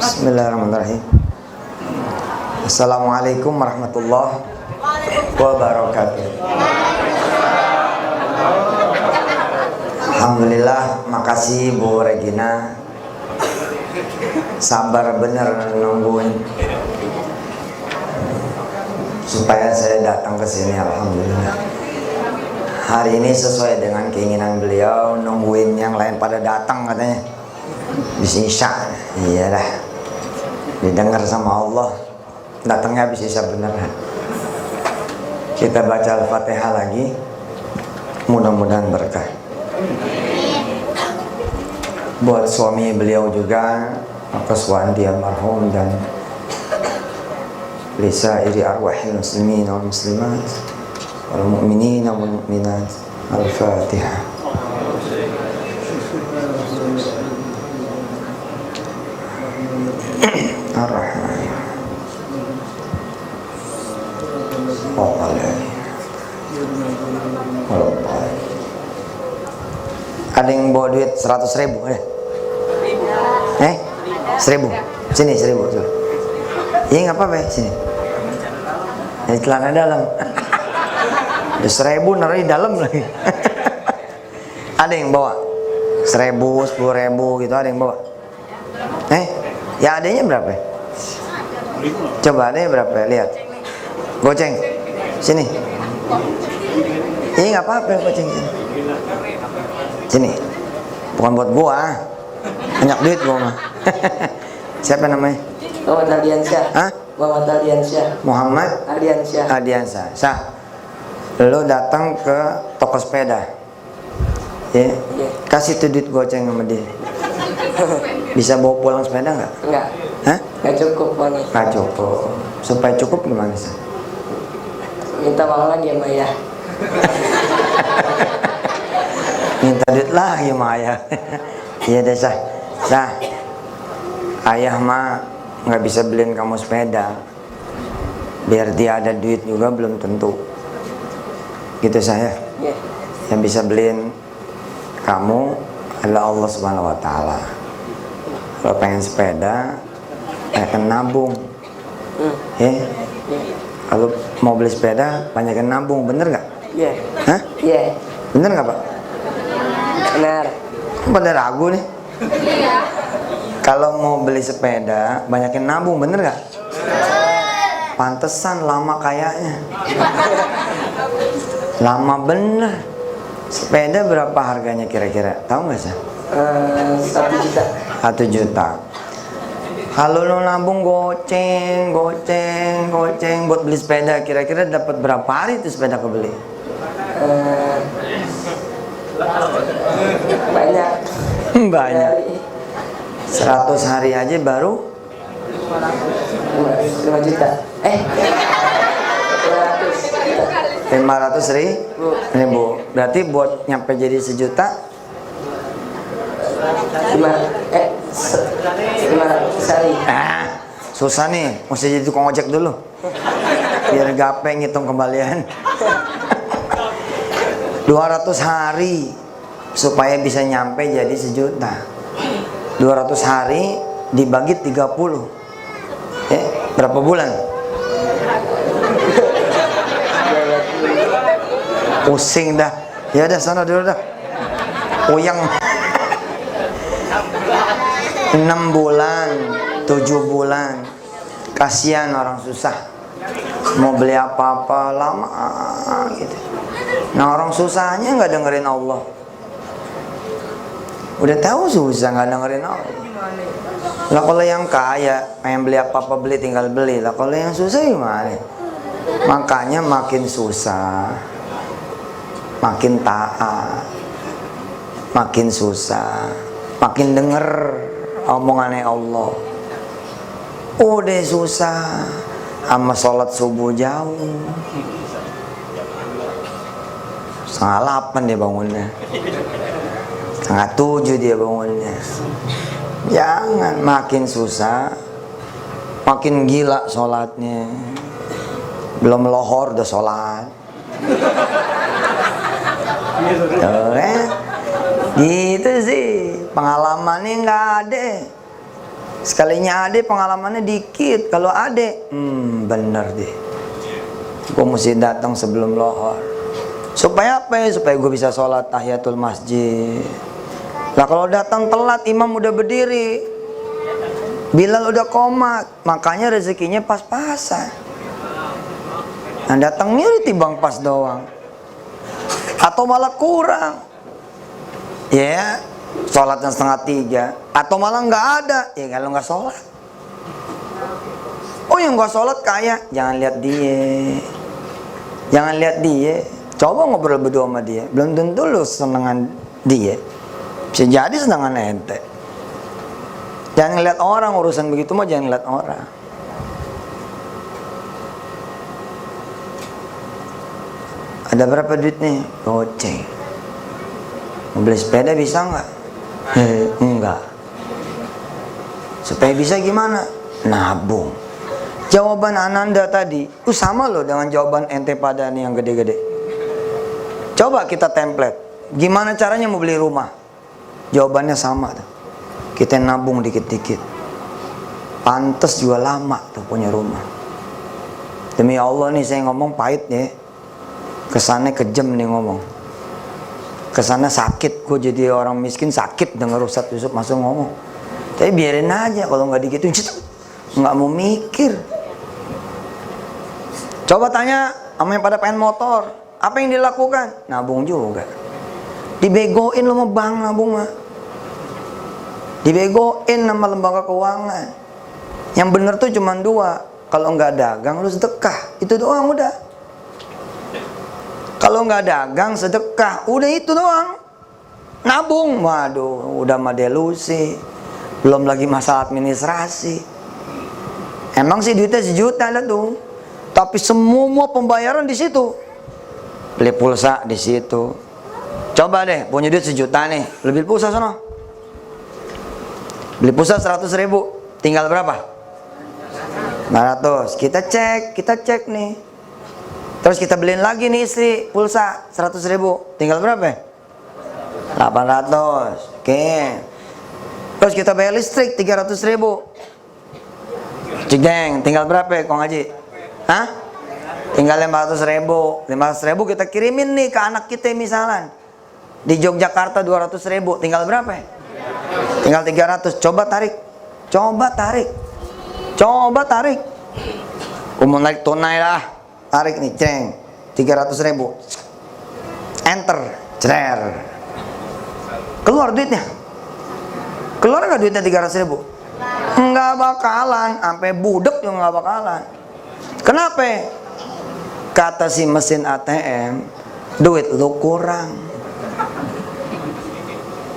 Bismillahirrahmanirrahim. Assalamualaikum warahmatullahi wabarakatuh. Alhamdulillah, makasih Bu Regina. Sabar bener nungguin supaya saya datang ke sini. Alhamdulillah. Hari ini sesuai dengan keinginan beliau, nungguin yang lain pada datang katanya. Habis Isya. Iya dah. Didengar sama Allah. Datangnya habis Isya beneran. Kita baca Al-Fatihah lagi. Mudah-mudahan berkah. Buat suami beliau juga, Kaswandi almarhum, dan lisairi arwahil muslimin wal muslimat wal mu'minin wal mu'minat. Al-Fatihah. Ar-Rahman. Ada yang bawa duit 100.000 ada? 1.000. Sini 1.000 tuh. Iya nggak apa-apa ya, sini. Ini celana dalam. Ada 1.000 naruh di dalam lagi. Ada yang bawa 1.000, 10.000 gitu, ada yang bawa. Ya adanya berapa? Coba adanya berapa? Lihat. Goceng. Sini. Ini nggak apa-apa goceng sini. Sini. Bukan buat gua. Banyak duit gua mah. Siapa namanya? Muhammad Ardiansyah. Hah? Muhammad Ardiansyah. Muhammad Ardiansyah. Ardiansyah. Sah. Lo datang ke toko sepeda. Ya. Kasih tuh duit goceng sama dia. Bisa bawa pulang sepeda nggak? Enggak. Hah? Enggak cukup uangnya. Nggak cukup. Supaya cukup gimana sih? Minta uang lagi sama ayah. Minta duit lagi sama ayah. Iya deh, Sah. Sah. Ayah mah nggak bisa beliin kamu sepeda. Biar dia ada duit juga belum tentu. Gitu saya. Iya. Yang bisa beliin kamu adalah Allah Subhanahu wa Ta'ala. Kalau pengen sepeda, banyakin nabung. Ya. Kalau mau beli sepeda, banyakin nabung, bener nggak? Iya. Hah? Iya. Bener nggak Pak? Benar. Kok pada ragu nih? Kalau mau beli sepeda, banyakin nabung, bener nggak? Pantesan lama kayaknya. Lama bener. Sepeda berapa harganya kira-kira? Tahu nggak sih? 1 juta. 1 juta. Kalau lo nabung goceng buat beli sepeda, kira-kira dapat berapa hari itu sepeda kebeli? Banyak. Banyak. 100 hari aja baru 5 juta. 500 ribu. Berarti buat nyampe jadi 1 juta 500 hari. Susah nih, mesti jadi tukang ojek dulu biar gape ngitung kembalian. 200 hari supaya bisa nyampe jadi 1 juta. 200 hari dibagi 30. Berapa bulan? Pusing dah. Ya udah sana dulu dah. Puyeng. 6 bulan, 7 bulan. Kasihan orang susah. Mau beli apa-apa lama gitu. Nah orang susahnya nggak dengerin Allah. Udah tahu susah nggak dengerin Allah. Lah kalau yang kaya pengen beli apa-apa beli tinggal beli. Lah kalau yang susah gimana? Makanya makin susah, makin taat, makin susah, makin denger omongannya Allah. Udah susah sama sholat subuh jauh, 7:30 dia bangunnya, 6:30 dia bangunnya. Jangan makin susah, makin gila sholatnya. Belum lohor udah sholat. Tuh, gitu sih pengalamannya nggak ada. Sekalinya ade pengalamannya dikit. Kalau ade, bener deh. Gue mesti datang sebelum lohor. Supaya apa ya? Supaya gue bisa sholat tahiyatul masjid. Lah kalau datang telat, imam udah berdiri, Bilal udah komat, makanya rezekinya pas-pasan. Nah datangnya ditimbang pas doang. Atau malah kurang. Ya, sholatnya 2:30. Atau malah nggak ada, ya kalau nggak sholat. Oh yang nggak sholat kaya, jangan lihat dia. Jangan lihat dia. Coba ngobrol berdua sama dia. Belum tentu lu senengan dia. Bisa jadi senengan ente. Jangan ngeliat orang, urusan begitu mah jangan ngeliat orang. Ada berapa duit nih? Goceng. Mau beli sepeda bisa nggak? Enggak. Supaya bisa gimana? Nabung. Jawaban Ananda tadi itu sama loh dengan jawaban ente pada nih yang gede-gede. Coba kita template. Gimana caranya mau beli rumah? Jawabannya sama tuh. Kita nabung dikit-dikit. Pantes juga lama tuh punya rumah. Demi Allah nih saya ngomong pahit ya. Kesannya kejam nih ngomong. Kesannya sakit. Gue jadi orang miskin sakit denger Ustadz Yusuf masuk ngomong. Tapi biarin aja kalau nggak digituin. Nggak mau mikir. Coba tanya sama yang pada pengen motor. Apa yang dilakukan? Nabung juga. Dibegoin lo sama bank nabung mah. Dibegoin sama lembaga keuangan. Yang bener tuh cuma 2. Kalau nggak dagang lu sedekah. Itu doang udah. Kalau nggak dagang sedekah. Udah itu doang. Nabung. Waduh udah mah delusi. Belum lagi masalah administrasi. Emang sih duitnya 1 juta lah tuh. Tapi semua pembayaran di situ. Beli pulsa di situ. Coba deh punya duit 1 juta nih. Beli pulsa sono. Beli pulsa 100.000. Tinggal berapa? 500. Kita cek nih. Terus kita beliin lagi nih istri pulsa 100.000. Tinggal berapa? 800. Oke. Terus kita bayar listrik 300.000. Cik tinggal berapa Kong Haji? Hah? Tinggal 500.000. 500.000 kita kirimin nih ke anak kita misalnya. Di Yogyakarta 200.000. Tinggal berapa? Tinggal 300. Coba tarik. Umum naik tunai lah. Tarik nih, ceng. 300.000. Enter. Cerer. Keluar duitnya. Keluar nggak duitnya 300.000? Nggak bakalan. Sampai budek juga nggak bakalan. Kenapa? Kata si mesin ATM, duit lu kurang.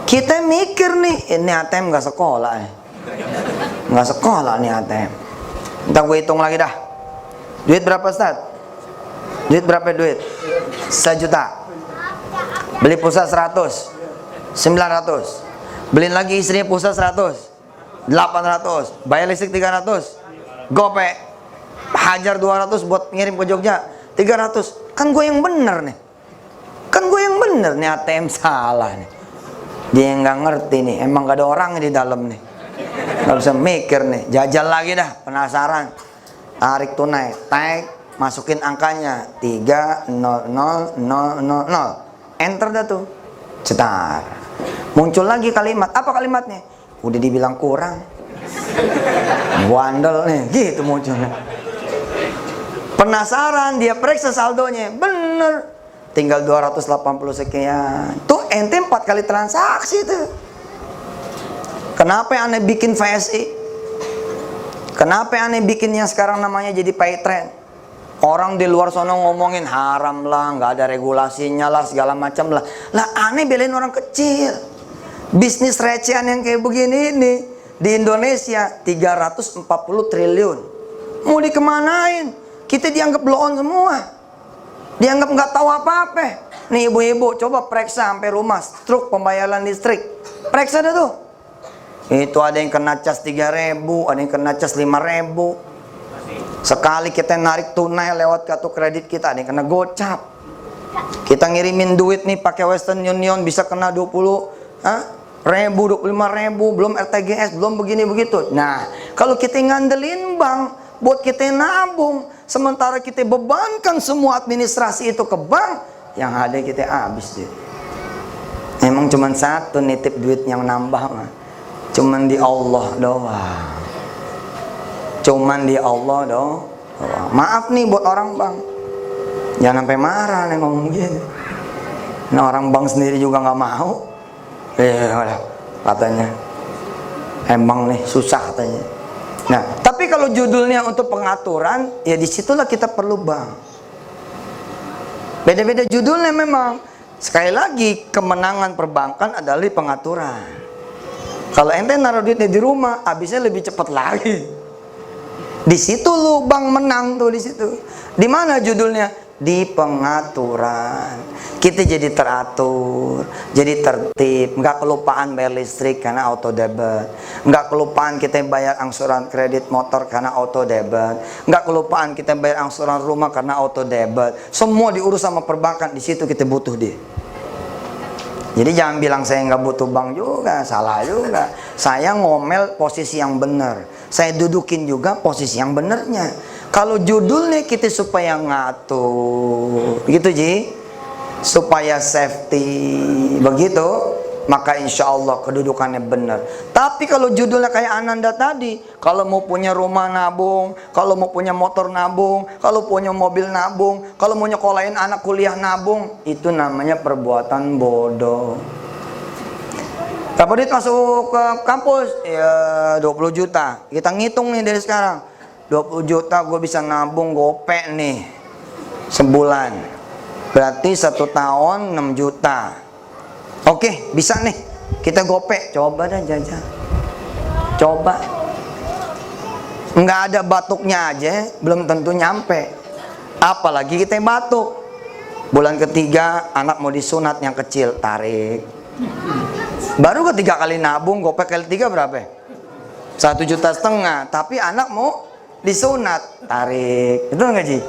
Kita mikir nih, ini ATM nggak sekolah ya. Nggak sekolah nih ATM. Ntar gue hitung lagi dah. Duit berapa Ustaz? Duit berapa duit? 1 juta. Beli pulsa 100. 900. Beliin lagi istrinya pulsa 100. 800. Bayar listrik 300. Gope. Hajar 200 buat ngirim ke Jogja. 300. Kan gue yang bener nih. Nih ATM salah nih. Dia yang nggak ngerti nih. Emang gak ada orang di dalam nih. Gak bisa mikir nih. Jajal lagi dah. Penasaran. Tarik tunai. Tag. Masukin angkanya 30000. Enter dah tuh. Cetar. Muncul lagi kalimat. Apa kalimatnya? Udah dibilang kurang. Bandel nih. Gitu munculnya. Penasaran. Dia periksa saldonya. Bener. Tinggal 280 sekian. Tuh ente 4 kali transaksi tuh. Kenapa aneh bikin VSI? Kenapa aneh bikin yang sekarang namanya jadi pay trend? Orang di luar sana ngomongin haram lah, nggak ada regulasinya lah, segala macam lah. Lah aneh belain orang kecil. Bisnis recehan yang kayak begini ini di Indonesia 340 triliun. Mau dikemanain? Kita dianggap blow on semua. Dianggap nggak tahu apa-apa. Nih ibu-ibu coba periksa sampai rumah struk pembayaran listrik. Periksa dah tuh. Itu ada yang kena cas 3.000, ada yang kena cas 5.000. Sekali kita narik tunai lewat kartu kredit kita, ada yang kena gocap. Kita ngirimin duit nih pakai Western Union bisa kena 20 ribu, 25 ribu, belum RTGS, belum begini begitu. Nah, kalau kita ngandelin bank buat kita nabung, sementara kita bebankan semua administrasi itu ke bank, yang ada kita habis deh. Emang cuman satu nitip duit yang nambah mah, cuman di Allah doang. Cuman di Allah doang. Maaf nih buat orang bank, jangan sampai marah nih ngomong gini. Nah, orang bank sendiri juga nggak mau. Katanya emang nih susah katanya. Nah, tapi kalau judulnya untuk pengaturan, ya disitulah kita perlu bank. Beda-beda judulnya memang. Sekali lagi, kemenangan perbankan adalah di pengaturan. Kalau ente naruh duitnya di rumah, habisnya lebih cepat lagi. Di situ lu bank menang tuh di situ. Di mana judulnya? Di pengaturan. Kita jadi teratur, jadi tertib, nggak kelupaan bayar listrik karena auto debit, nggak kelupaan kita bayar angsuran kredit motor karena auto debit, nggak kelupaan kita bayar angsuran rumah karena auto debit. Semua diurus sama perbankan, di situ kita butuh dia. Jadi jangan bilang saya nggak butuh bank juga, salah juga. Saya ngomel posisi yang benar, saya dudukin juga posisi yang benernya. Kalau judulnya kita supaya ngatur, gitu Ji, supaya safety, begitu, maka insya Allah kedudukannya benar. Tapi kalau judulnya kayak Ananda tadi, kalau mau punya rumah nabung, kalau mau punya motor nabung, kalau punya mobil nabung, kalau mau nyekolahin anak kuliah nabung, itu namanya perbuatan bodoh. Berapa duit masuk ke kampus? Ya 20 juta. Kita ngitung nih dari sekarang. 20 juta gue bisa nabung gope nih sebulan, berarti 1 tahun 6 juta. Oke, bisa nih kita gope. Coba dah jajan, coba. Nggak ada batuknya aja belum tentu nyampe, apalagi kita batuk. Bulan ketiga anak mau disunat yang kecil, tarik. Baru ketiga kali nabung, gope kali 3 berapa? 1,5 juta. Tapi anak mau disunat, tarik. Itu enggak Ji?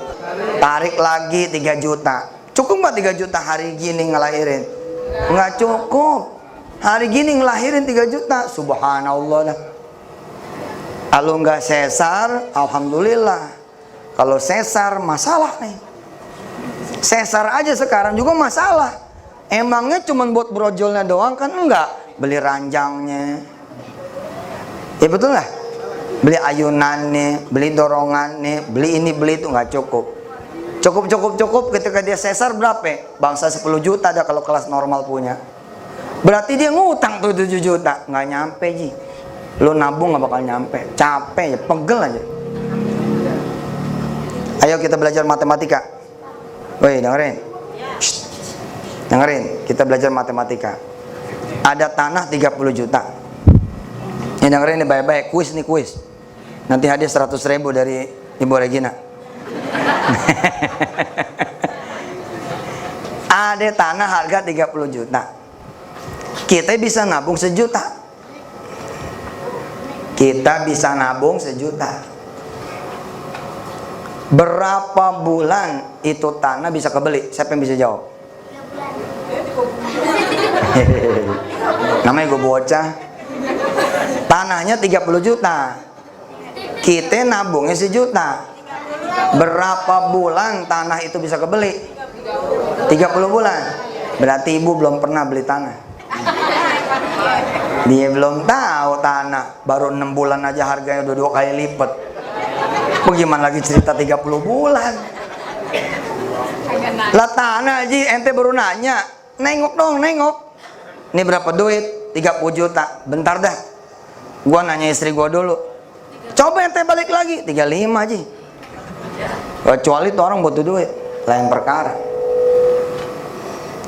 Tarik lagi 3 juta. Cukup nggak 3 juta hari gini ngelahirin? Nggak cukup. Hari gini ngelahirin 3 juta. Subhanallah dah. Kalau nggak sesar, alhamdulillah. Kalau sesar, masalah nih. Sesar aja sekarang juga masalah. Emangnya cuma buat brojolnya doang kan? Enggak. Beli ranjangnya. Ya betul nggak? Beli ayunannya, beli dorongannya, beli ini beli itu, nggak cukup. Cukup ketika dia sesar berapa? Bangsa 10 juta ada kalau kelas normal punya. Berarti dia ngutang tuh 7 juta, nggak nyampe Ji. Lo nabung nggak bakal nyampe, capek ya, pegel aja. Ayo kita belajar matematika. Woi dengerin, shh. Dengerin, kita belajar matematika. Ada tanah 30 juta. Ini dengerin nih baik-baik, kuis nih kuis. Nanti hadiah 100.000 dari Ibu Regina. Ada tanah harga 30 juta. Kita bisa nabung 1 juta. Kita bisa nabung 1 juta. Berapa bulan itu tanah bisa kebeli? Siapa yang bisa jawab? Namanya gue bocah. Tanahnya 30 juta. Kita nabungnya 1 juta. Berapa bulan tanah itu bisa kebeli? 30 bulan. Berarti ibu belum pernah beli tanah. Dia belum tahu tanah. Baru 6 bulan aja harganya udah 2 kali lipat. Bagaimana lagi cerita 30 bulan? Lah tanah Ji, ente baru nanya. Nengok dong, nengok. Ini berapa duit? 30 juta. Bentar dah. Gua nanya istri gua dulu. Coba ente balik lagi 35 Ji. Kecuali tuh orang butuh duit, lain perkara.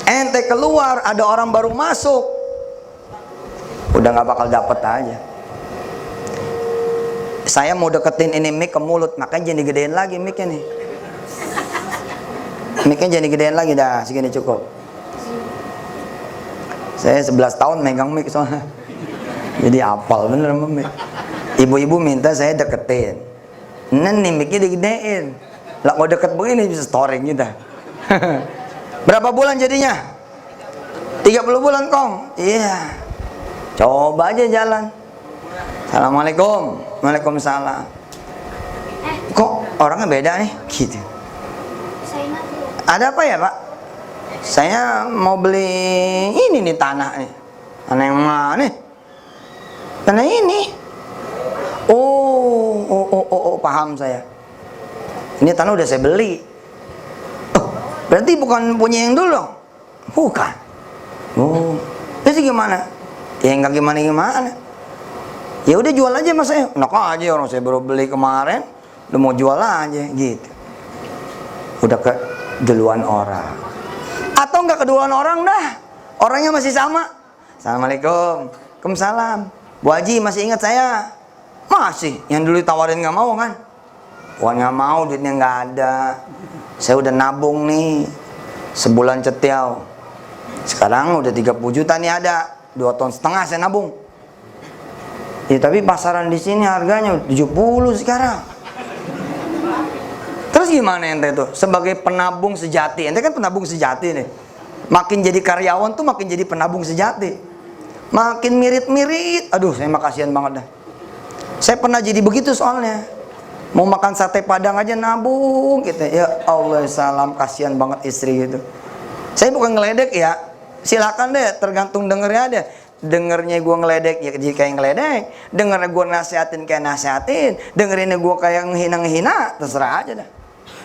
Ente keluar, ada orang baru masuk, udah nggak bakal dapet aja. Saya mau deketin ini mic ke mulut, makanya jangan digedein lagi micnya nih. Micnya jangan digedein lagi, dah segini cukup. Saya 11 tahun megang mic soalnya, jadi apal bener sama mic. Ibu-ibu minta saya deketin. Nih micnya digedein. Lah mau deket begini bisa storing kita. Berapa bulan jadinya? 30 bulan Kong. Iya. Coba aja jalan. Assalamualaikum. Waalaikumsalam. Kok orangnya beda nih? Gitu. Ada apa ya, Pak? Saya mau beli ini nih tanah nih. Tanah yang mana nih? Tanah ini. Oh, paham saya. Ini tanah udah saya beli. Oh, berarti bukan punya yang dulu dong? Bukan. Oh, terus gimana? Ya nggak gimana-gimana. Ya udah jual aja mas saya. Enak aja, orang saya baru beli kemarin, udah mau jual aja gitu. Udah ke duluan orang. Atau nggak keduluan orang dah. Orangnya masih sama. Assalamualaikum. Waalaikumsalam. Bu Haji masih ingat saya? Masih. Yang dulu tawarin nggak mau kan? Bukan nggak mau, duitnya nggak ada. Saya udah nabung nih sebulan cetiau. Sekarang udah 30 juta nih ada. 2,5 ton saya nabung. Ya tapi pasaran di sini harganya 70 sekarang. Terus gimana ente tuh? Sebagai penabung sejati, ente kan penabung sejati nih. Makin jadi karyawan tuh makin jadi penabung sejati. Makin mirit-mirit. Aduh, saya mah kasihan banget dah. Saya pernah jadi begitu soalnya. Mau makan sate Padang aja nabung gitu. Ya Allah, salam, kasihan banget istri gitu. Saya bukan ngeledek ya. Silakan deh, tergantung dengernya deh. Dengernya gue ngeledek ya jadi kayak ngeledek, dengernya gue nasihatin kayak nasihatin, dengerinnya gue kayak ngehina-ngehina, terserah aja dah.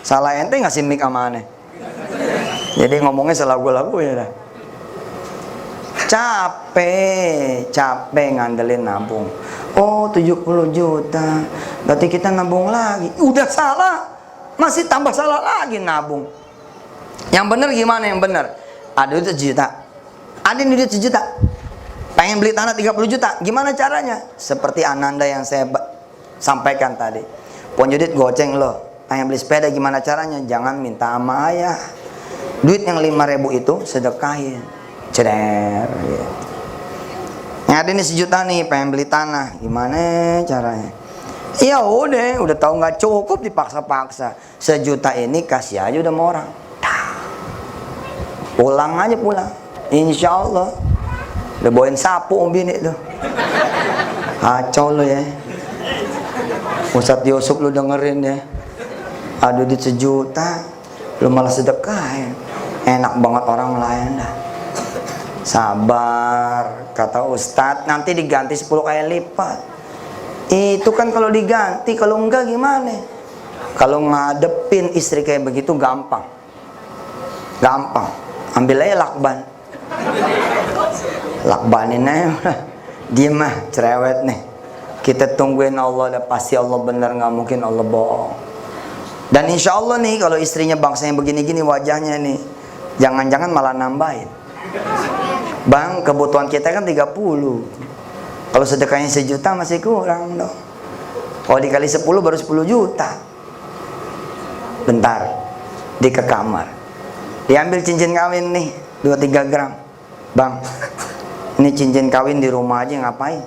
Salah ente ngasih mic sama aneh. Jadi ngomongnya selagu-lagu ya dah. Capek ngandelin nabung. Oh 70 juta, berarti kita nabung lagi. Udah salah, masih tambah salah lagi nabung. Yang bener gimana yang bener? Ada duit 1 juta. Ada duit 1 juta. Pengen beli tanah 30 juta. Gimana caranya? Seperti Ananda yang saya sampaikan tadi. Punya duit goceng lo. Pengen beli sepeda gimana caranya? Jangan minta sama ayah. Duit yang 5.000 itu sedekahin. Ceder. Gitu. Yang ada nih 1 juta nih, pengen beli tanah. Gimana caranya? Ya udah tahu nggak cukup dipaksa-paksa. 1 juta ini kasih aja udah sama orang. Pulang aja pulang. Insya Allah udah bawain sapu om bini tuh. Kacau lo ya. Ustadz Yusuf lu dengerin ya. Aduh duit 1 juta lu malah sedekahin. Enak banget orang lain dah. Sabar kata Ustadz, nanti diganti 10 kali lipat. Itu kan kalau diganti, kalau enggak gimana? Kalau ngadepin istri kayak begitu gampang. Ambil aja lakban. Lakbanin aja. Diem mah cerewet nih. Kita tungguin Allah, dan pasti Allah benar, nggak mungkin Allah bohong. Dan insya Allah nih kalau istrinya bangsanya begini-gini wajahnya nih, jangan-jangan malah nambahin. Bang, kebutuhan kita kan 30. Kalau sedekahnya 1 juta masih kurang dong. Kalau dikali 10 baru 10 juta. Bentar, di ke kamar. Diambil cincin kawin nih 2-3 gram. Bang, ini cincin kawin di rumah aja ngapain?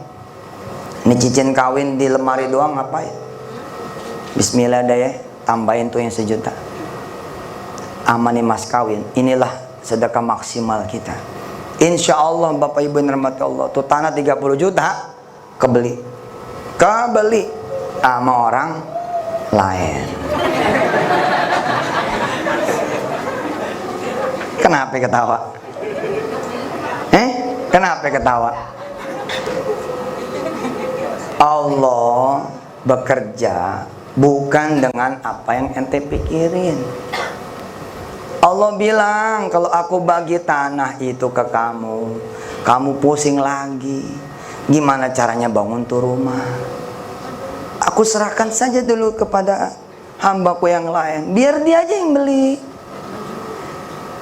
Ini cincin kawin di lemari doang ngapain? Bismillah dah ya, tambahin tuh yang 1 juta. Amani mas kawin, inilah sedekah maksimal kita. Insya Allah Bapak Ibu yang dirahmati Allah, tuh tanah 30 juta kebeli sama orang lain. Kenapa ketawa? Kenapa ketawa? Allah bekerja bukan dengan apa yang ente pikirin. Allah bilang, kalau aku bagi tanah itu ke kamu, kamu pusing lagi. Gimana caranya bangun tuh rumah? Aku serahkan saja dulu kepada hambaku yang lain. Biar dia aja yang beli.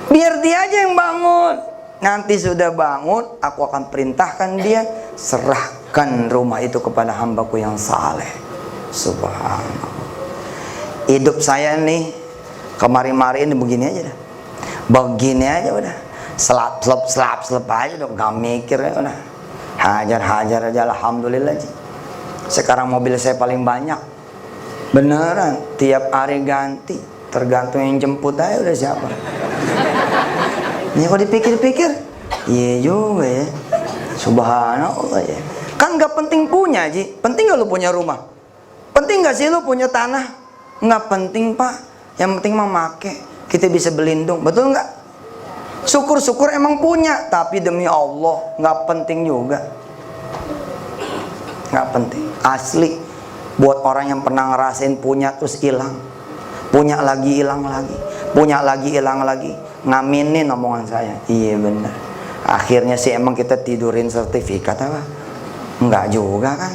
Biar dia aja yang bangun. Nanti sudah bangun, aku akan perintahkan dia, serahkan rumah itu kepada hambaku yang saleh. Subhanallah. Hidup saya nih kemari-mari ini begini aja dah. Begini aja udah. Selap aja udah, gak mikir ya udah. Hajar aja, alhamdulillah aja. Sekarang mobil saya paling banyak. Beneran, tiap hari ganti. Tergantung yang jemput aja udah siapa. Ini kalau dipikir-pikir, iya juga ya. Subhanallah ya. Kan nggak penting punya, Ji. Penting nggak lu punya rumah? Penting nggak sih lu punya tanah? Nggak penting, Pak. Yang penting mah make. Kita bisa berlindung, betul nggak? Syukur-syukur emang punya, tapi demi Allah nggak penting juga. Nggak penting. Asli. Buat orang yang pernah ngerasain punya terus hilang, punya lagi hilang lagi, punya lagi hilang lagi, ngaminin omongan saya. Iya benar. Akhirnya sih emang kita tidurin sertifikat apa? Enggak juga kan?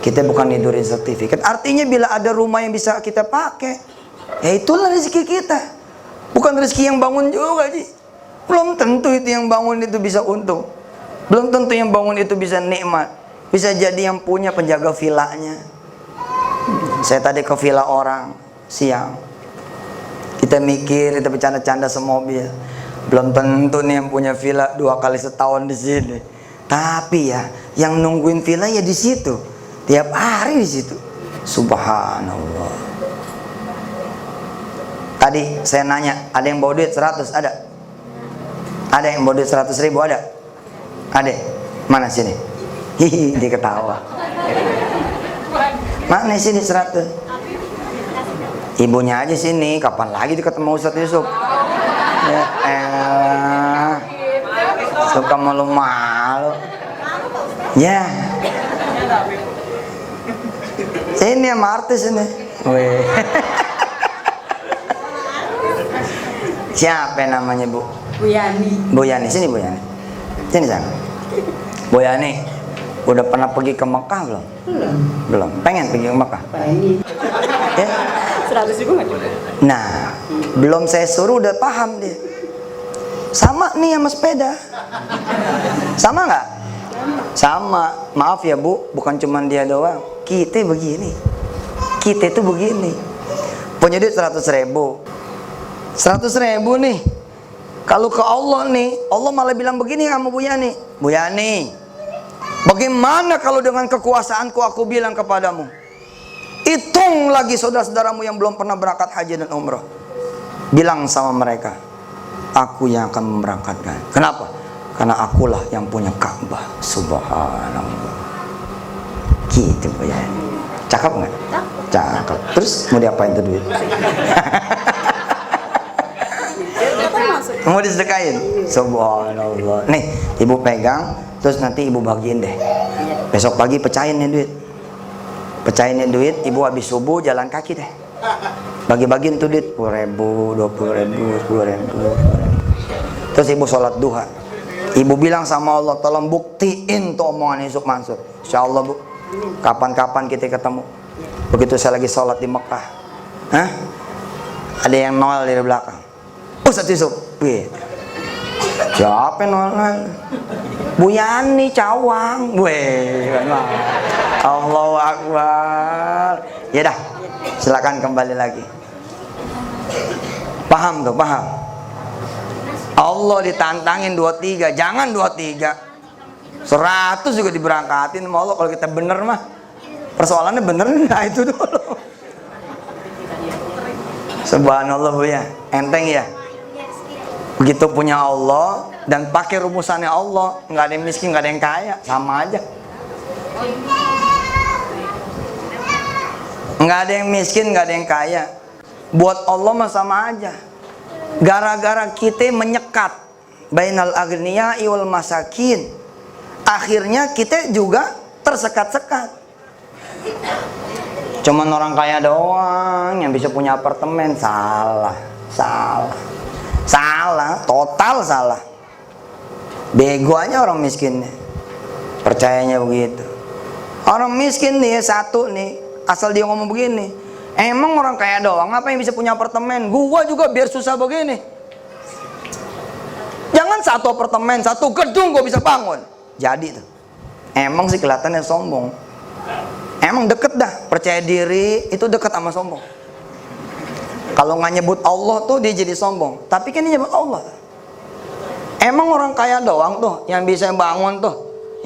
Kita bukan tidurin sertifikat. Artinya bila ada rumah yang bisa kita pakai, ya itulah rezeki kita. Bukan rezeki yang bangun juga, Ji. Belum tentu itu yang bangun itu bisa untung. Belum tentu yang bangun itu bisa nikmat. Bisa jadi yang punya penjaga villanya. Saya tadi ke villa orang siang. Kita mikir, kita bercanda-canda semobil. Belum tentu nih yang punya villa 2 kali setahun di sini. Tapi ya, yang nungguin villa ya di situ. Tiap hari di situ. Subhanallah. Tadi saya nanya, ada yang bawa duit 100? Ada? Ada yang bawa duit 100.000? Ada? Ada? Mana sini? Hihi, dia ketawa. Mana sini 100? Ibunya aja sini. Kapan lagi dia ketemu Ustadz Yusuf? Ya elah, suka malu-malu. Ya, ini sama artis ini. Wih. Siapa namanya, Bu? Bu Yani. Bu Yani, sini Bu Yani. Sini sana. Bu Yani, udah pernah pergi ke Mekah belum? Belum. Belum. Pengen pergi ke Mekah? Pengen. Ya? 100.000 nggak cukup. Nah, belum saya suruh udah paham dia. Sama nih sama sepeda. Sama nggak? Sama. Maaf ya Bu, bukan cuma dia doang. Kita begini. Kita itu begini. Punya duit 100.000. 100.000 nih. Kalau ke Allah nih, Allah malah bilang begini sama Bu Yani. Bu Yani, bagaimana kalau dengan kekuasaanku aku bilang kepadamu, hitung lagi saudara-saudaramu yang belum pernah berangkat haji dan umrah. Bilang sama mereka, aku yang akan memberangkatkan. Kenapa? Karena akulah yang punya Ka'bah. Subhanallah. Gitu ya. Cakep nggak? Cakep. Terus mau diapain tuh duit? Mau disedekain? Subhanallah. Nih, ibu pegang, terus nanti ibu bagiin deh. Besok pagi pecahin nih duit. Pecahin nih duit, ibu habis subuh jalan kaki deh. Bagi-bagiin tuh duit 10.000, 20.000, 10.000. Terus ibu sholat duha. Ibu bilang sama Allah, tolong buktiin tuh omongan Yusuf Mansur. Insya Allah Bu, kapan-kapan kita ketemu. Begitu saya lagi sholat di Mekah, hah? Ada yang nol dari belakang. Ustadz Yusuf, wih, siapa yang nol? Bu Yani Cawang, wih, Allahu Akbar. Ya dah, silakan kembali lagi. Paham tuh, paham. Allah ditantangin 23, jangan 23. 100 juga diberangkatin sama Allah kalau kita bener mah. Persoalannya bener nah itu dulu. Subhanallah Bu ya, enteng ya. Begitu punya Allah dan pakai rumusannya Allah, nggak ada yang miskin, nggak ada yang kaya, sama aja. Nggak ada yang miskin, nggak ada yang kaya. Buat Allah mah sama aja. Gara-gara kita menyekat bainal agniya wal masakin, akhirnya kita juga tersekat-sekat. Cuman orang kaya doang yang bisa punya apartemen. Salah, total salah. Bego aja orang miskinnya, percayanya begitu. Orang miskin nih satu nih, asal dia ngomong begini, emang orang kaya doang apa yang bisa punya apartemen? Gua juga biar susah begini. Jangan satu apartemen, satu gedung gua bisa bangun. Jadi tuh, emang sih kelihatannya sombong. Emang deket dah, percaya diri itu deket sama sombong. Kalau nggak nyebut Allah tuh dia jadi sombong. Tapi kan dia nyebut Allah. Emang orang kaya doang tuh yang bisa bangun tuh,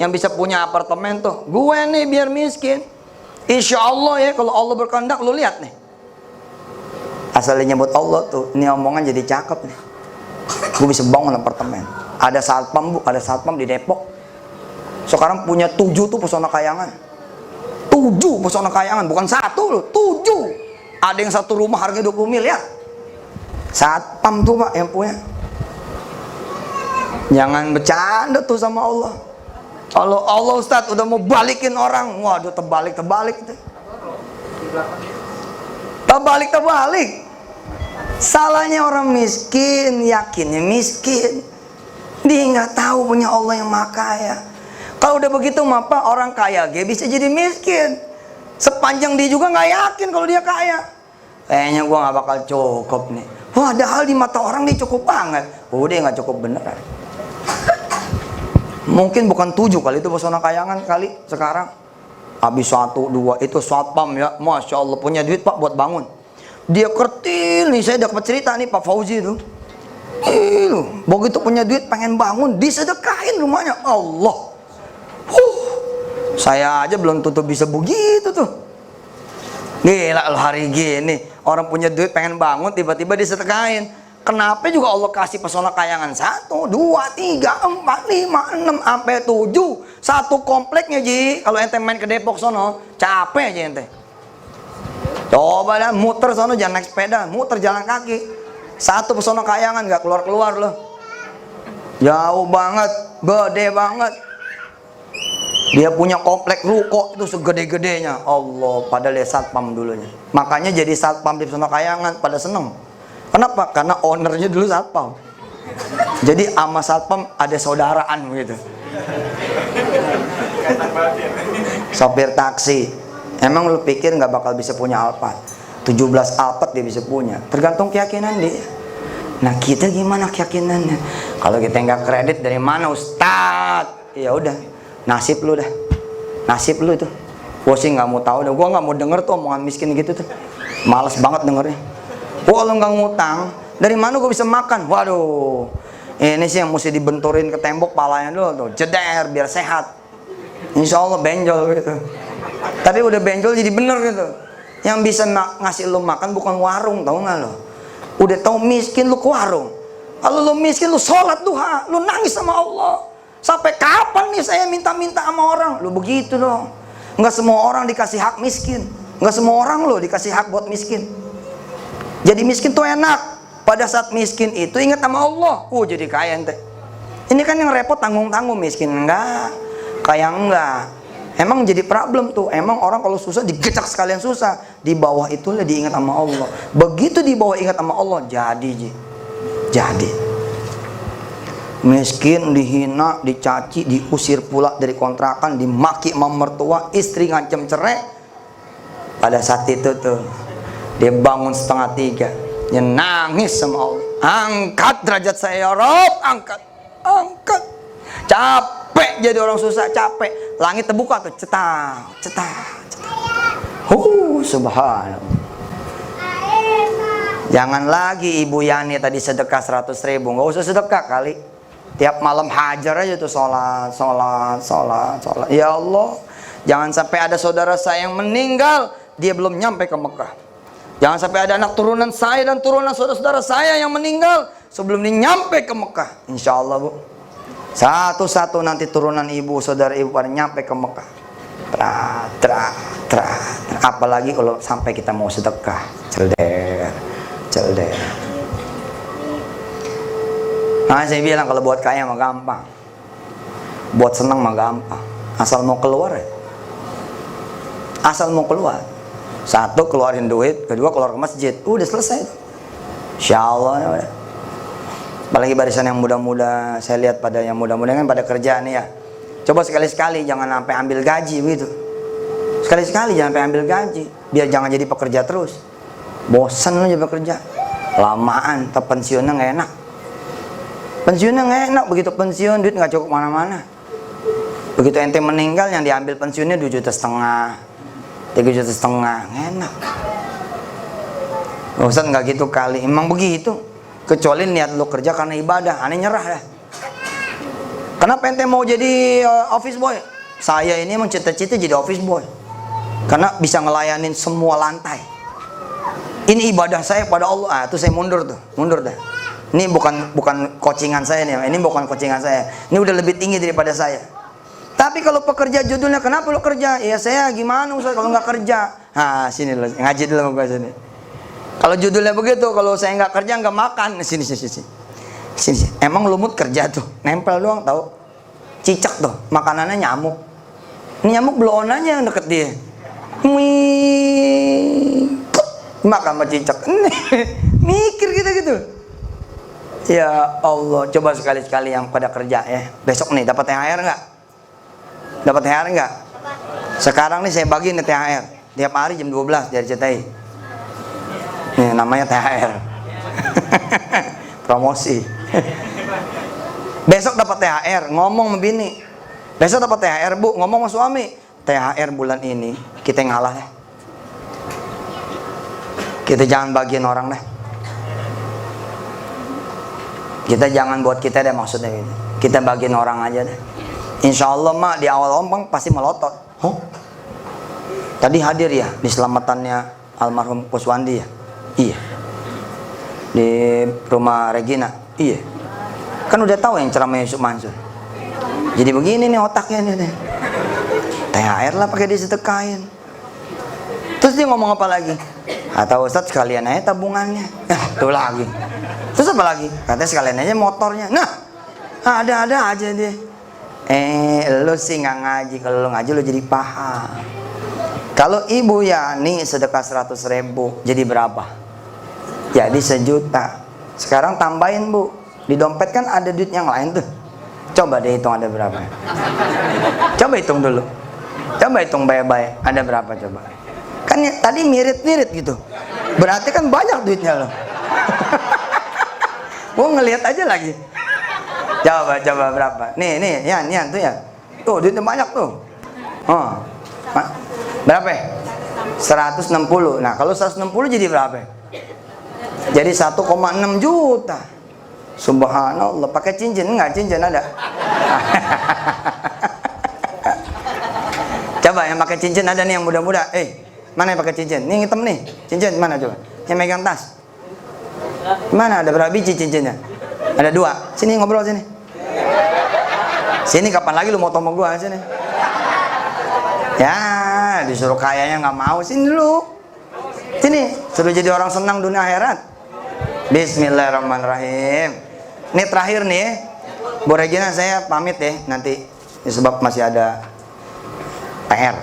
yang bisa punya apartemen tuh. Gue nih biar miskin. Insya Allah ya kalau Allah berkehendak, lu lihat nih. Asal dia nyebut Allah tuh, ini omongan jadi cakep nih. Gue bisa bangun apartemen. Ada satpam Bu, ada satpam di Depok. Sekarang punya 7 tuh pesona kayangan. 7 pesona kayangan, bukan 1 loh, 7. Ada yang satu rumah harganya 20 miliar. Satpam tuh Pak yang punya. Jangan bercanda tuh sama Allah. Kalau Allah Ustadz udah mau balikin orang, waduh terbalik tuh. Terbalik. Salahnya orang miskin, yakinnya miskin. Dia nggak tahu punya Allah yang maha kaya. Kalau udah begitu maka orang kaya dia bisa jadi miskin. Sepanjang dia juga nggak yakin kalau dia kaya. Kayaknya gua nggak bakal cukup nih. Padahal di mata orang dia cukup banget. Udah nggak cukup beneran. Mungkin bukan 7 kali itu pesona kayangan kali sekarang. Habis 1, 2 itu satpam ya. Masya Allah punya duit Pak buat bangun. Dia kertil nih, saya dapat cerita nih Pak Fauzi itu. Begitu punya duit pengen bangun, disedekahin rumahnya. Allah. Saya aja belum tentu bisa begitu tuh. Gila loh hari gini orang punya duit pengen bangun tiba-tiba disedekahin. Kenapa juga Allah kasih pesona kayangan 1, 2, 3, 4, 5, 6 sampai 7. Satu kompleknya Ji. Kalau ente main ke Depok sono capek aja ente. Coba dah muter sono, jangan naik sepeda, muter jalan kaki. Satu pesona kayangan nggak keluar loh. Jauh banget, gede banget. Dia punya komplek ruko itu segede-gedenya. Allah, pada lihat satpam dulunya. Makanya jadi satpam di pesona kayangan pada seneng. Kenapa? Karena ownernya dulu satpam. Jadi sama satpam ada saudaraan gitu. Sopir taksi. Emang lu pikir nggak bakal bisa punya Alphard? 17 Alphard dia bisa punya. Tergantung keyakinan dia. Nah kita gimana keyakinannya? Kalau kita nggak kredit dari mana Ustadz? Ya udah, nasib lu dah. Nasib lu itu. Gua sih nggak mau tahu dah. Gua nggak mau denger tuh omongan miskin gitu tuh. Males banget dengernya. Kalau nggak ngutang, dari mana gue bisa makan? Waduh, ini sih yang mesti dibenturin ke tembok palanya dulu tuh, jeder biar sehat. Insya Allah benjol gitu. Tapi udah benjol jadi bener gitu. Yang bisa ngasih lo makan bukan warung, tau nggak lo? Udah tau miskin lo ke warung. Kalau lo miskin lo sholat duha, lo nangis sama Allah. Sampai kapan nih saya minta-minta sama orang? Lo begitu dong. Nggak semua orang dikasih hak miskin. Nggak semua orang lo dikasih hak buat miskin. Jadi miskin tuh enak. Pada saat miskin itu ingat sama Allah. Jadi kaya ente. Ini kan yang repot tanggung-tanggung, miskin enggak, kaya enggak. Emang jadi problem tuh. Emang orang kalau susah digecak sekalian susah. Di bawah itulah diingat sama Allah. Begitu di bawah ingat sama Allah, jadi. Miskin, dihina, dicaci, diusir pula dari kontrakan, dimaki sama mertua, istri ngancem cerai. Pada saat itu tuh dia bangun 2:30, dia nangis sama Allah. Angkat derajat saya ya Rob, angkat. Capek jadi orang susah, capek. Langit terbuka tuh, cetak. Subhanallah. Jangan lagi Ibu Yani tadi sedekah 100.000, nggak usah sedekah kali. Tiap malam hajar aja tuh sholat. Ya Allah, jangan sampai ada saudara saya yang meninggal, dia belum nyampe ke Mekah. Jangan sampai ada anak turunan saya dan turunan saudara-saudara saya yang meninggal sebelum dia nyampe ke Mekah. Insya Allah Bu, satu-satu nanti turunan ibu, saudara ibu pada nyampe ke Mekah. Apalagi kalau sampai kita mau sedekah, celder. Nah saya bilang kalau buat kaya mah gampang, buat senang mah gampang. Asal mau keluar ya. Asal mau keluar. 1 keluarin duit, 2 keluar ke masjid, udah selesai. Insya Allah. Apalagi barisan yang muda-muda, saya lihat pada yang muda-muda kan pada kerja nih ya. Coba sekali-sekali jangan sampai ambil gaji begitu. Sekali-sekali jangan sampai ambil gaji, biar jangan jadi pekerja terus. Bosan aja bekerja, lamaan, pensiunnya nggak enak. Pensiunnya nggak enak, begitu pensiun duit nggak cukup mana-mana. Begitu ente meninggal yang diambil pensiunnya 2,5 juta, 3,5 juta, enak. Ustaz nggak gitu kali, emang begitu. Kecuali niat lo kerja karena ibadah, aneh nyerah dah. Kenapa ente mau jadi office boy? Saya ini emang cita-cita jadi office boy, karena bisa ngelayanin semua lantai. Ini ibadah saya pada Allah, itu saya mundur dah. Ini bukan coachingan saya nih, ini bukan coachingan saya. Ini udah lebih tinggi daripada saya. Tapi kalau pekerja judulnya, kenapa lo kerja? Ya saya gimana Ustaz kalau nggak kerja? Nah sini lo, ngaji dulu sama gue sini. Kalau judulnya begitu, kalau saya nggak kerja nggak makan. Sini. Emang lumut kerja tuh, nempel doang tahu. Cicak tuh, makanannya nyamuk. Ini nyamuk blow on aja yang deket dia. Makan sama cicak. Mikir gitu. Ya Allah, coba sekali-sekali yang pada kerja ya. Besok nih dapat THR nggak? Dapat THR nggak? Sekarang nih saya bagi nih THR. Tiap hari jam 12 dari CTI. Nih namanya THR. Promosi. Besok dapat THR, ngomong sama bini. Besok dapat THR bu, ngomong sama suami. THR bulan ini kita ngalah ya. Kita jangan bagian orang deh. Kita jangan buat kita deh maksudnya gitu. Kita bagian orang aja deh. Insya Allah mak di awal ompang pasti melotot. Oh, tadi hadir ya di selamatannya almarhum Kuswandi ya? Iya. Di rumah Regina? Iya. Kan udah tahu yang ceramah Yusuf Mansur. Jadi begini nih otaknya nih. THR lah pakai disedekahin. Terus dia ngomong apa lagi? Kata Ustadz sekalian aja tabungannya. Tuh lagi. Terus apa lagi? Katanya sekalian aja motornya. Nah, ada-ada aja dia. Lu sih nggak ngaji. Kalau lu ngaji lu jadi paham. Kalau Ibu Yani sedekah 100.000 jadi berapa? Jadi 1 juta. Sekarang tambahin Bu. Di dompet kan ada duit yang lain tuh. Coba deh hitung ada berapa. Coba hitung dulu. Coba hitung baik-baik. Ada berapa coba? Kan ya, tadi mirip-mirip gitu. Berarti kan banyak duitnya loh. Gua ngelihat aja lagi. Coba berapa? Nih, Yan tuh ya. Tuh duitnya banyak tuh. Oh. Berapa? 160. Nah, kalau 160 jadi berapa? Jadi 1,6 juta. Subhanallah, pakai cincin enggak? Cincin ada. Coba yang pakai cincin ada nih yang muda-muda. Mana yang pakai cincin? Ini yang hitam nih. Cincin mana coba? Yang megang tas. Mana ada berapa biji cincinnya? Ada 2. Sini ngobrol sini. Sini kapan lagi lu mau sama gua sini? Ya, disuruh kayanya nggak mau. Sini dulu. Sini, suruh jadi orang senang dunia akhirat. Bismillahirrahmanirrahim. Ini terakhir nih, Bu Regina saya pamit ya nanti. Sebab masih ada PR.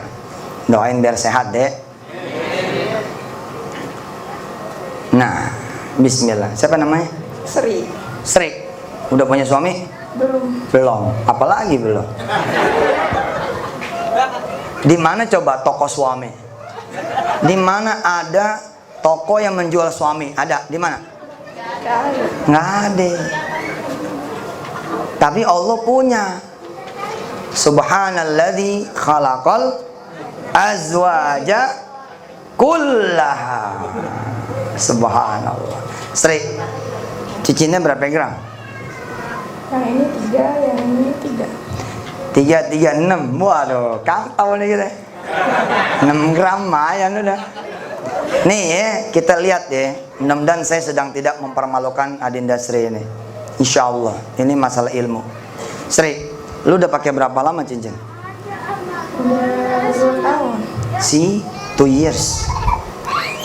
Doain biar sehat deh. Nah, Bismillah. Siapa namanya? Sri. Udah punya suami? Belum. Apalagi belum. Di mana coba toko suami? Di mana ada toko yang menjual suami? Ada? Di mana? Nggak ada. Tapi Allah punya. Subhanalladzi khalaqal azwaja kullaha. Subhanallah. Sri, cincinnya berapa gram? Yang ini 3, yang ini 3. 3, 6. Waduh, kantau nih kita. 6 gram lumayan udah. Nih ya, kita lihat ya. Mudah-mudahan saya sedang tidak mempermalukan Adinda Sri ini. Insya Allah, ini masalah ilmu. Sri, lu udah pakai berapa lama cincin? Udah 2 tahun. 2 years.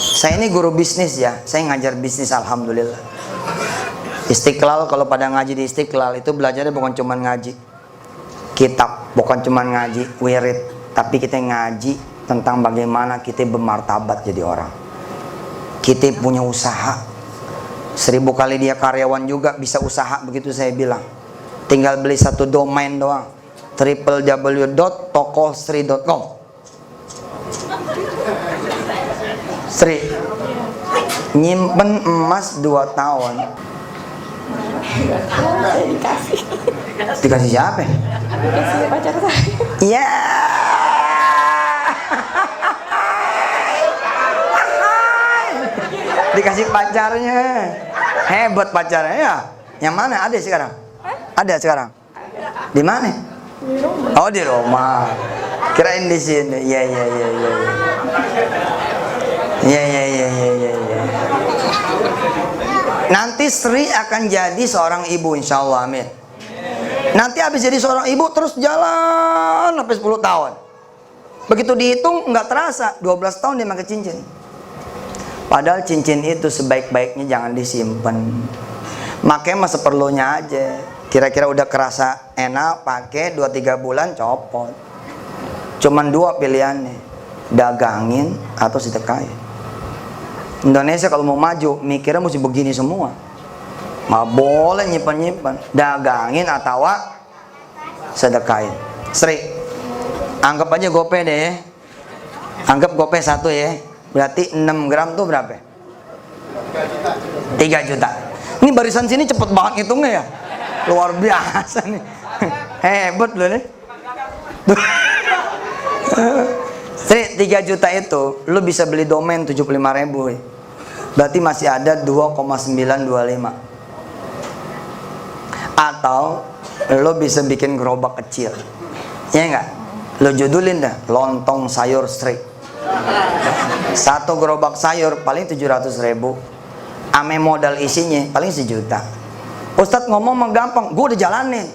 Saya ini guru bisnis ya. Saya ngajar bisnis alhamdulillah. Istiqlal, kalau pada ngaji di Istiqlal itu belajarnya bukan cuma ngaji kitab, bukan cuma ngaji wirid, tapi kita ngaji tentang bagaimana kita bermartabat jadi orang. Kita punya usaha. 1000 kali dia karyawan juga bisa usaha, begitu saya bilang. Tinggal beli 1 domain doang. www.tokosri.com. Sri, nyimpen emas 2 tahun. Saya dikasih. Dikasih siapa? Dikasih pacar saya. Iya. Dikasih pacarnya. Hebat pacarnya ya. Yang mana? Ada sekarang? Ada sekarang? Di mana? Di rumah. Oh, di rumah. Kirain di sini. Iya. Iya. Nanti Sri akan jadi seorang ibu, insya Allah, amin. Nanti habis jadi seorang ibu terus jalan sampai 10 tahun. Begitu dihitung nggak terasa 12 tahun dia pakai cincin. Padahal cincin itu sebaik-baiknya jangan disimpan. Makanya masa perlunya aja. Kira-kira udah kerasa enak pakai 2-3 bulan copot. Cuman 2 pilihannya, dagangin atau sedekahin. Indonesia kalau mau maju mikirnya mesti begini semua. Nggak boleh nyimpan-nyimpan, dagangin atau sedekahin. Sri, anggap aja gope deh ya. Anggap gope 1 ya. Berarti 6 gram tuh berapa? 3 juta. Ini barisan sini cepet banget hitungnya ya. Luar biasa nih. Hebat loh nih. Sri, 3 juta itu lu bisa beli domain 75.000 ya. Berarti masih ada 2,925. Atau lo bisa bikin gerobak kecil, ya enggak? Lo judulin dah, lontong sayur Sri. 1 gerobak sayur paling 700.000. Ame modal isinya paling 1 juta. Ustadz ngomong mah gampang, gue udah jalanin.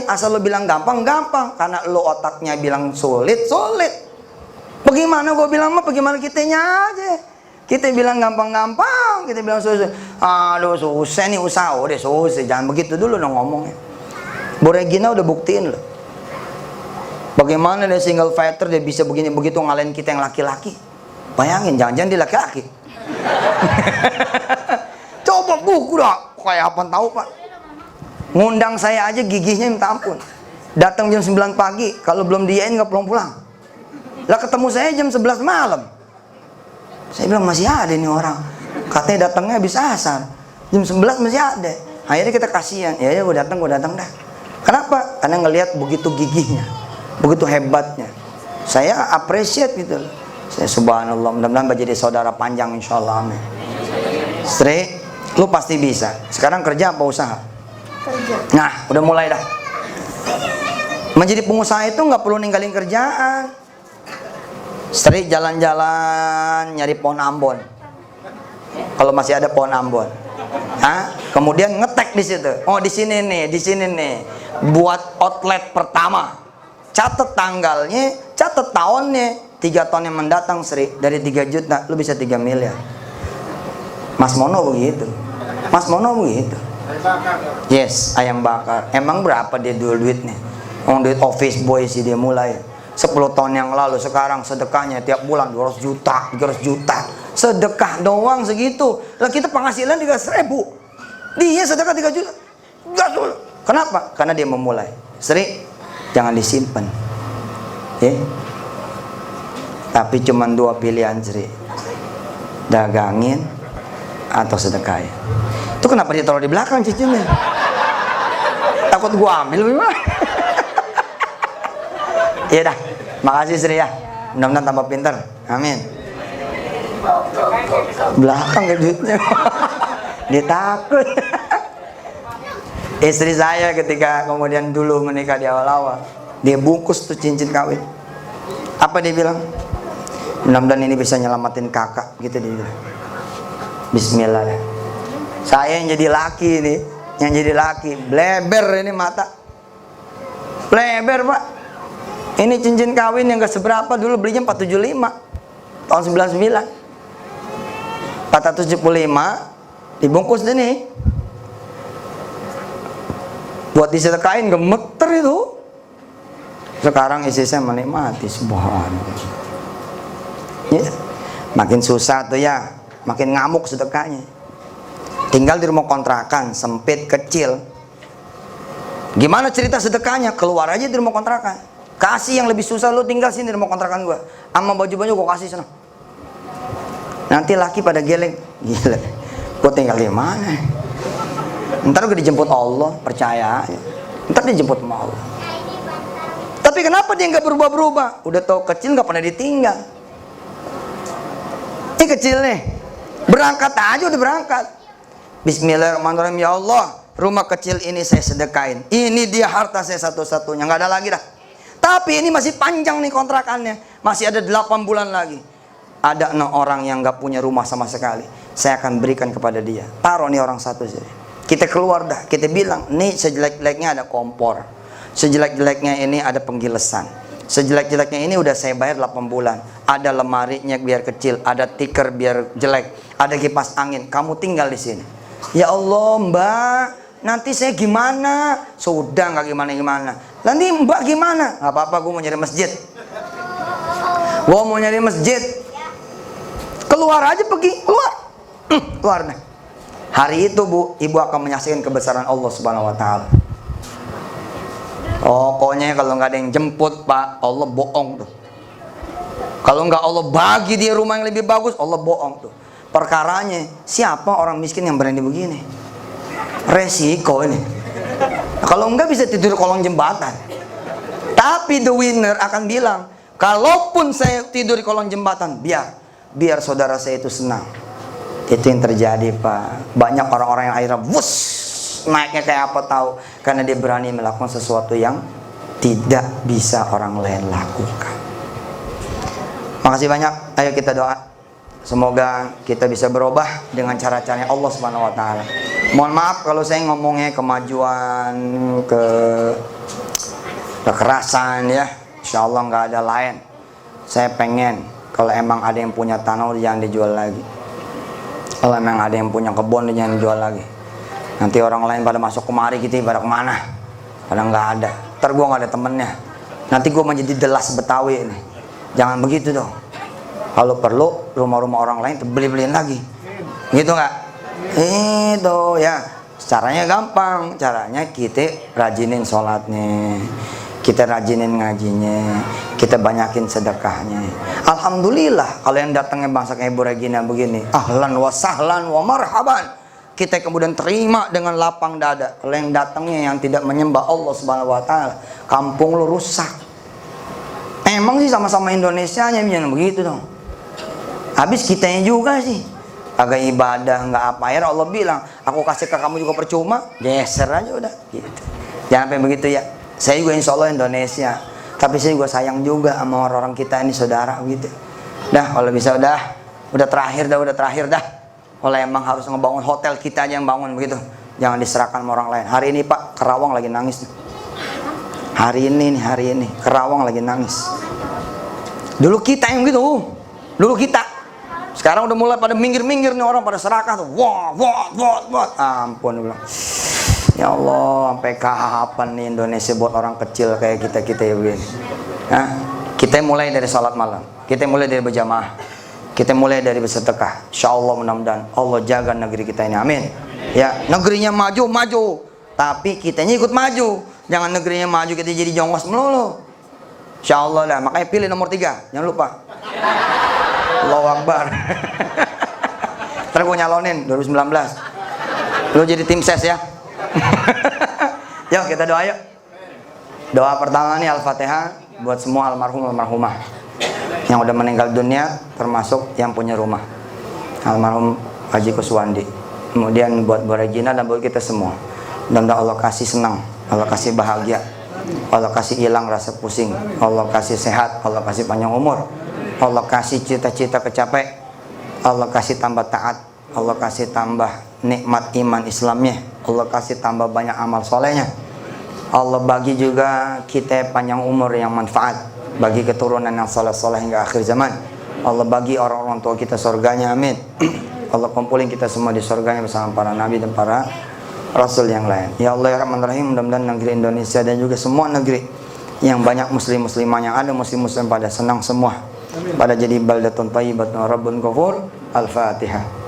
Asal lo bilang gampang, gampang. Karena lo otaknya bilang sulit. Bagaimana gue bilang mah, bagaimana kitanya aja. Kita bilang gampang-gampang, kita bilang susah. Aduh susah nih usaha, udah susah. Jangan begitu dulu dong ngomongnya. Bu Regina udah buktiin loh. Bagaimana dia single fighter, dia bisa begini begitu ngalahin kita yang laki-laki. Bayangin, jangan-jangan dia laki-laki. Coba buku dah, kayak apa tahu pak. Ngundang saya aja gigihnya minta ampun. Datang jam 9 pagi, kalau belum diain nggak pulang-pulang. Lah ketemu saya jam 11 malam. Saya bilang masih ada nih orang. Katanya datangnya habis asar. Jam 11 masih ada. Akhirnya kita kasihan. Ya gue datang dah. Kenapa? Karena ngelihat begitu gigihnya, begitu hebatnya. Saya appreciate gitu. Saya subhanallah, mudah-mudahan jadi saudara panjang insyaallah. Amin. Sri, lu pasti bisa. Sekarang kerja apa usaha? Kerja. Nah, udah mulai dah. Menjadi pengusaha itu nggak perlu ninggalin kerjaan. Sri jalan-jalan nyari pohon Ambon. Kalau masih ada pohon Ambon. Kemudian ngetek di situ. Oh, di sini nih. Buat outlet pertama. Catat tanggalnya, catat tahunnya. 3 tahun yang mendatang Sri, dari 3 juta lu bisa 3 miliar. Mas Mono begitu. Yes, ayam bakar. Emang berapa dia dulu duitnya? Duit office boy sih dia mulai. 10 tahun yang lalu, sekarang sedekahnya tiap bulan 200 juta, 300 juta. Sedekah doang segitu. Lah kita penghasilan 300.000. Dia sedekah 3 juta. Kenapa? Karena dia memulai. Sri, jangan disimpan. Tapi cuma 2 pilihan Sri. Dagangin atau sedekahin. Itu kenapa dia taruh di belakang cincinnya? Takut gua ambil gimana? Iya dah, makasih Sri ya. Mudah-mudahan tambah pinter. Amin. Belakang ke duitnya. Dia takut. Istri saya ketika kemudian dulu menikah di awal-awal, dia bungkus tuh cincin kawin. Apa dia bilang? Mudah-mudahan ini bisa nyelamatin kakak, gitu dia bilang. Bismillah. Saya yang jadi laki nih, bleber ini mata. Bleber pak. Ini cincin kawin yang gak seberapa, dulu belinya 475 tahun 99. 475 dibungkus deh nih. Buat disedekain gemeter itu. Sekarang istri saya menikmati, subhanallah. Ya, makin susah tuh ya, makin ngamuk sedekahnya. Tinggal di rumah kontrakan, sempit, kecil. Gimana cerita sedekahnya? Keluar aja di rumah kontrakan. Kasih yang lebih susah, lu tinggal sini di rumah kontrakan gua. Sama baju-baju gua kasih sana. Nanti laki pada geleng, gila. Gua tinggal di mana? Ntar gue dijemput Allah, percaya. Ntar dijemput sama Allah. Tapi kenapa dia nggak berubah-berubah? Udah tau kecil nggak pernah ditinggal. Ini kecil nih, berangkat aja udah berangkat. Bismillahirrahmanirrahim. Ya Allah, rumah kecil ini saya sedekain. Ini dia harta saya satu-satunya, nggak ada lagi dah. Tapi ini masih panjang nih kontrakannya, masih ada 8 bulan lagi. Ada 6 orang yang nggak punya rumah sama sekali, saya akan berikan kepada dia. Taruh nih orang satu sih. Kita keluar dah, kita bilang, nih sejelek-jeleknya ada kompor, sejelek-jeleknya ini ada penggilesan, sejelek-jeleknya ini udah saya bayar 8 bulan, ada lemarinya biar kecil, ada tikar biar jelek, ada kipas angin, kamu tinggal di sini. Ya Allah Mbak, nanti saya gimana? Sudah nggak gimana-gimana. Nanti Mbak gimana? Nggak apa-apa, gue mau nyari masjid. Gue mau nyari masjid. Keluar aja pergi, keluar. Keluar deh. Hari itu Bu, ibu akan menyaksikan kebesaran Allah Subhanahu wa taala. Pokoknya kalau nggak ada yang jemput Pak, Allah bohong tuh. Kalau nggak Allah bagi dia rumah yang lebih bagus, Allah bohong tuh. Perkaranya, siapa orang miskin yang berani begini? Resiko ini. Kalau nggak bisa tidur kolong jembatan. Tapi the winner akan bilang, kalaupun saya tidur di kolong jembatan, biar saudara saya itu senang. Itu yang terjadi Pak. Banyak orang-orang yang akhirnya naiknya kayak apa tahu, karena dia berani melakukan sesuatu yang tidak bisa orang lain lakukan. Makasih banyak. Ayo kita doa, semoga kita bisa berubah dengan cara-caranya Allah Subhanahu wa taala. Mohon maaf kalau saya ngomongnya kemajuan, kekerasan ya. Insyaallah nggak ada lain. Saya pengen kalau emang ada yang punya tanah jangan dijual lagi. Kalau emang ada yang punya kebun jangan dijual lagi. Nanti orang lain pada masuk kemari kita pada kemana? Pada nggak ada. Ntar gue nggak ada temennya. Nanti gue menjadi delas Betawi ini. Jangan begitu dong. Kalau perlu rumah-rumah orang lain beli-beliin lagi. Gitu nggak? Itu ya. Caranya gampang. Caranya kita rajinin sholatnya. Kita rajinin ngajinya, kita banyakin sedekahnya. Alhamdulillah kalau yang datangnya bangsa kayak Ibu Regina begini, ahlan wa sahlan wa marhaban, kita kemudian terima dengan lapang dada. Kalau yang datangnya yang tidak menyembah Allah Subhanahu wa taala, kampung lu rusak. Emang sih sama-sama Indonesianya jangan begitu dong. Habis kitanya juga sih agak ibadah nggak apa ya, Allah bilang aku kasih ke kamu juga percuma, geser aja udah gitu. Jangan sampai begitu ya. Saya juga insya Allah Indonesia, tapi saya juga sayang juga sama orang-orang kita ini saudara gitu. Dah kalau bisa udah terakhir dah. Kalau emang harus ngebangun hotel kita aja yang bangun begitu, jangan diserahkan sama orang lain. Hari ini Pak Kerawang lagi nangis. Hari ini Kerawang lagi nangis. Dulu kita yang gitu, dulu kita. Sekarang udah mulai pada minggir-minggir nih orang pada serakah tuh. Wah. Ampun bilang. Ya Allah, sampai kapan nih Indonesia buat orang kecil kayak kita ya begini? Nah, kita mulai dari salat malam, kita mulai dari berjamaah, kita mulai dari bersedekah. Insya Allah mudah-mudahan Allah jaga negeri kita ini, amin. Ya, negerinya maju, tapi kitanya ikut maju. Jangan negerinya maju kita jadi jongos melulu. Insya Allah lah, makanya pilih nomor 3, jangan lupa. Allahu Akbar. Ntar gue nyalonin 2019. Lo jadi tim ses ya. Yuk kita doa yuk. Doa pertama nih Al-Fatihah buat semua almarhum almarhumah yang udah meninggal dunia, termasuk yang punya rumah, almarhum Haji Kuswandi. Kemudian buat Bu Regina dan buat kita semua. Mudah-mudahan Allah kasih senang, Allah kasih bahagia, Allah kasih hilang rasa pusing, Allah kasih sehat, Allah kasih panjang umur, Allah kasih cita-cita kecapai, Allah kasih tambah taat, Allah kasih tambah nikmat iman Islamnya, Allah kasih tambah banyak amal solehnya, Allah bagi juga kita panjang umur yang manfaat, bagi keturunan yang soleh-soleh hingga akhir zaman. Allah bagi orang-orang tua kita surganya, amin. Allah kumpulin kita semua di surganya bersama para nabi dan para rasul yang lain. Ya Allah ya Rahman Rahim, mudah-mudahan negeri Indonesia dan juga semua negeri yang banyak muslim-muslimah, yang ada muslim-muslim pada senang semua, pada jadi baldatun thayyibatun rabbun ghafur. Al-Fatihah.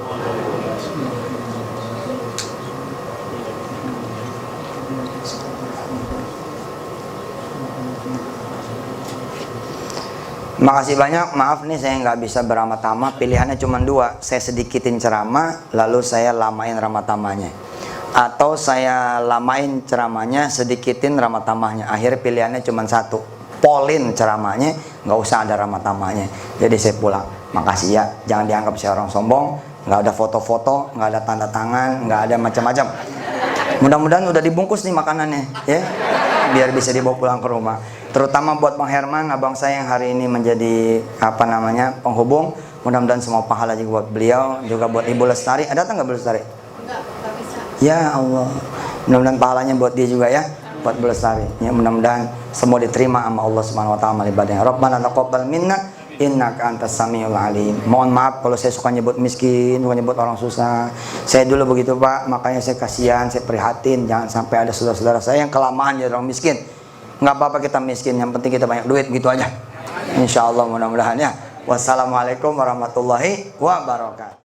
Makasih banyak, maaf nih saya nggak bisa beramat-tamah, pilihannya cuma 2, saya sedikitin ceramah, lalu saya lamain ramat-tamahnya, atau saya lamain ceramahnya, sedikitin ramat-tamahnya, akhirnya pilihannya cuma 1, polin ceramahnya, nggak usah ada ramat-tamahnya, jadi saya pulang. Makasih ya, jangan dianggap saya orang sombong, nggak ada foto-foto, nggak ada tanda tangan, nggak ada macam-macam. Mudah-mudahan udah dibungkus nih makanannya, ya, biar bisa dibawa pulang ke rumah. Terutama buat Bang Herman, abang saya yang hari ini menjadi penghubung. Mudah-mudahan semua pahala juga buat beliau, juga buat Ibu Lestari. Ada datang nggak Bu Lestari? Enggak bisa. Ya Allah, mudah-mudahan pahalanya buat dia juga ya, buat Bu Lestari. Ya, mudah-mudahan semua diterima sama Allah Subhanahu wa taala ibadahnya. Rabbana taqabbal minna innaka antas samiul alim. Mohon maaf kalau saya suka nyebut miskin, suka nyebut orang susah. Saya dulu begitu Pak, makanya saya kasihan, saya prihatin. Jangan sampai ada saudara-saudara saya yang kelamaan jadi orang miskin. Nggak apa-apa kita miskin, yang penting kita banyak duit gitu aja. Insya Allah mudah-mudahan ya. Wassalamualaikum warahmatullahi wabarakatuh.